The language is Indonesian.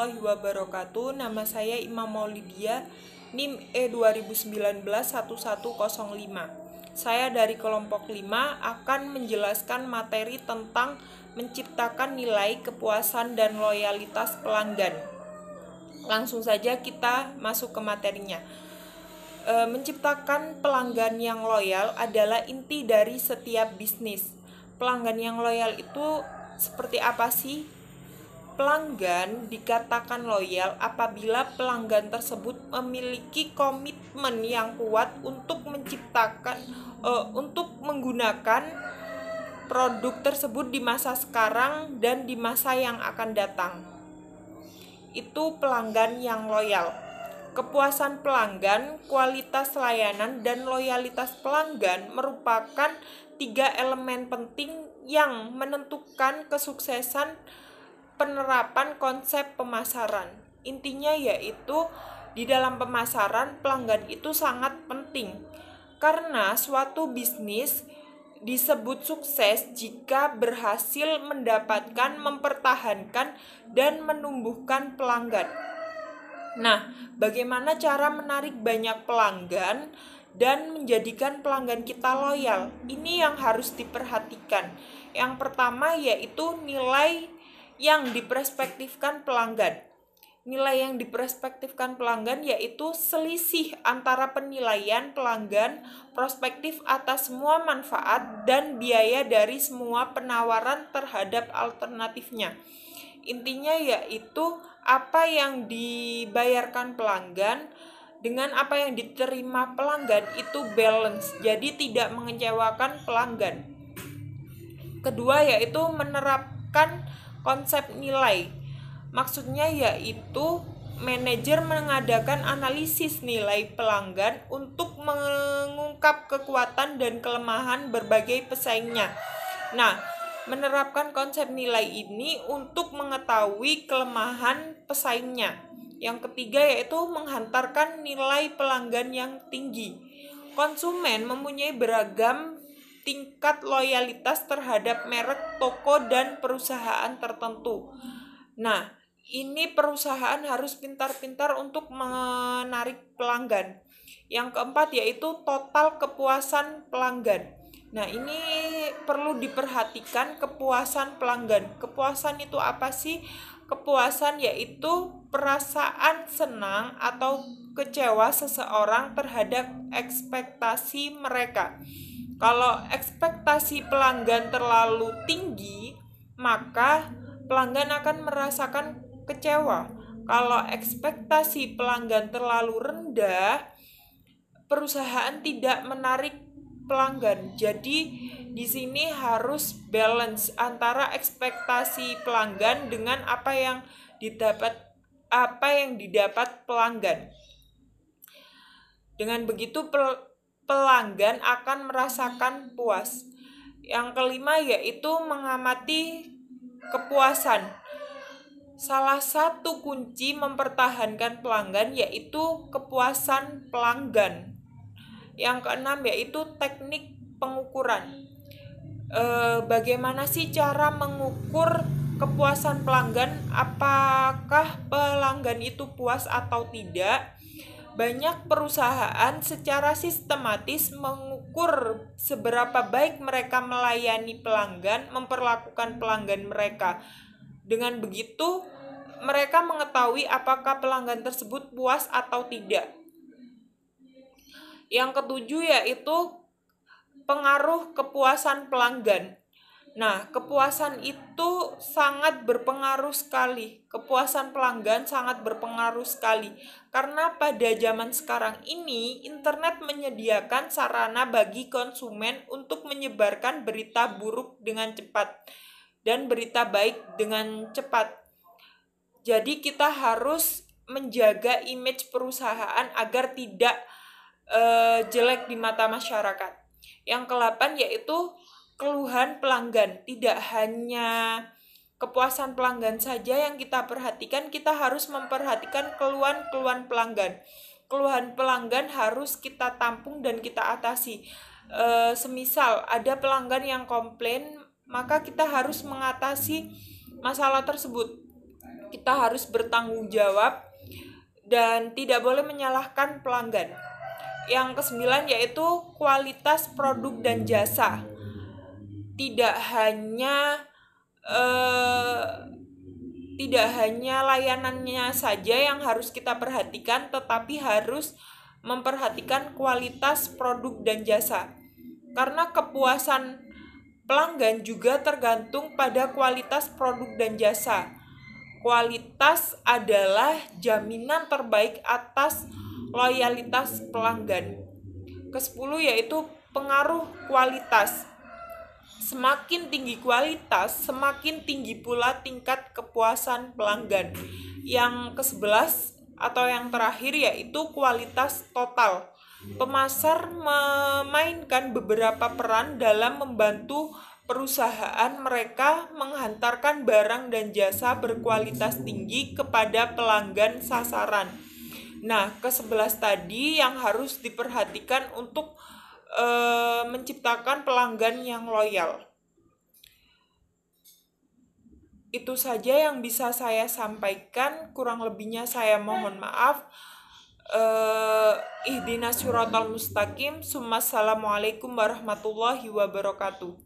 warahmatullahi wabarakatuh. Nama saya Imam Maulidia, NIM E2019-1105. Saya dari kelompok 5 akan menjelaskan materi tentang menciptakan nilai kepuasan dan loyalitas pelanggan. Langsung saja kita masuk ke materinya. Menciptakan pelanggan yang loyal adalah inti dari setiap bisnis. Pelanggan yang loyal itu seperti apa sih? Pelanggan dikatakan loyal apabila pelanggan tersebut memiliki komitmen yang kuat untuk untuk menggunakan produk tersebut di masa sekarang dan di masa yang akan datang. Itu pelanggan yang loyal. Kepuasan pelanggan, kualitas layanan, dan loyalitas pelanggan merupakan 3 elemen penting yang menentukan kesuksesan penerapan konsep pemasaran. Intinya yaitu di dalam pemasaran pelanggan itu sangat penting karena suatu bisnis disebut sukses jika berhasil mendapatkan, mempertahankan, dan menumbuhkan pelanggan. Nah, bagaimana cara menarik banyak pelanggan dan menjadikan pelanggan kita loyal? Ini yang harus diperhatikan. Yang pertama yaitu nilai yang diperspektifkan pelanggan. Nilai yang diperspektifkan pelanggan yaitu selisih antara penilaian pelanggan prospektif atas semua manfaat dan biaya dari semua penawaran terhadap alternatifnya. Intinya yaitu apa yang dibayarkan pelanggan dengan apa yang diterima pelanggan itu balance, jadi tidak mengecewakan pelanggan. Kedua yaitu menerapkan konsep nilai. Maksudnya yaitu manajer mengadakan analisis nilai pelanggan untuk mengungkap kekuatan dan kelemahan berbagai pesaingnya. Nah, menerapkan konsep nilai ini untuk mengetahui kelemahan pesaingnya. Yang ketiga yaitu menghantarkan nilai pelanggan yang tinggi. Konsumen mempunyai beragam tingkat loyalitas terhadap merek, toko, dan perusahaan tertentu. Nah, ini perusahaan harus pintar-pintar untuk menarik pelanggan. Yang keempat yaitu total kepuasan pelanggan. Nah, ini perlu diperhatikan kepuasan pelanggan. Kepuasan itu apa sih? Kepuasan yaitu perasaan senang atau kecewa seseorang terhadap ekspektasi mereka. Kalau ekspektasi pelanggan terlalu tinggi, maka pelanggan akan merasakan kecewa. Kalau ekspektasi pelanggan terlalu rendah, perusahaan tidak menarik pelanggan. Jadi di sini harus balance antara ekspektasi pelanggan dengan apa yang didapat pelanggan. Dengan begitu pelanggan akan merasakan puas. Yang kelima yaitu mengamati kepuasan. Salah satu kunci mempertahankan pelanggan yaitu kepuasan pelanggan. Yang keenam yaitu teknik pengukuran. Bagaimana sih cara mengukur kepuasan pelanggan? Apakah pelanggan itu puas atau tidak? Banyak perusahaan secara sistematis mengukur seberapa baik mereka melayani pelanggan, memperlakukan pelanggan mereka. Dengan begitu, mereka mengetahui apakah pelanggan tersebut puas atau tidak. Yang ketujuh yaitu pengaruh kepuasan pelanggan. Nah, kepuasan itu sangat berpengaruh sekali. Kepuasan pelanggan sangat berpengaruh sekali. Karena pada zaman sekarang ini, internet menyediakan sarana bagi konsumen untuk menyebarkan berita buruk dengan cepat dan berita baik dengan cepat. Jadi kita harus menjaga image perusahaan agar tidak jelek di mata masyarakat. Yang ke-8 yaitu keluhan pelanggan. Tidak hanya kepuasan pelanggan saja yang kita perhatikan, kita harus memperhatikan keluhan-keluhan pelanggan. Keluhan pelanggan harus kita tampung dan kita atasi. Semisal ada pelanggan yang komplain, maka kita harus mengatasi masalah tersebut. kita harus bertanggung jawab dan tidak boleh menyalahkan pelanggan. Yang ke-9 yaitu kualitas produk dan jasa. Tidak hanya layanannya saja yang harus kita perhatikan, tetapi harus memperhatikan kualitas produk dan jasa. Karena kepuasan pelanggan juga tergantung pada kualitas produk dan jasa. Kualitas adalah jaminan terbaik atas loyalitas pelanggan. Ke-10 yaitu pengaruh kualitas. Semakin tinggi kualitas, semakin tinggi pula tingkat kepuasan pelanggan. Yang ke-11 atau yang terakhir yaitu kualitas total. Pemasar memainkan beberapa peran dalam membantu perusahaan mereka menghantarkan barang dan jasa berkualitas tinggi kepada pelanggan sasaran. Nah, ke-11 tadi yang harus diperhatikan untuk menciptakan pelanggan yang loyal. Itu saja yang bisa saya sampaikan, kurang lebihnya saya mohon maaf. Ihdinas siratal mustaqim. Assalamualaikum warahmatullahi wabarakatuh.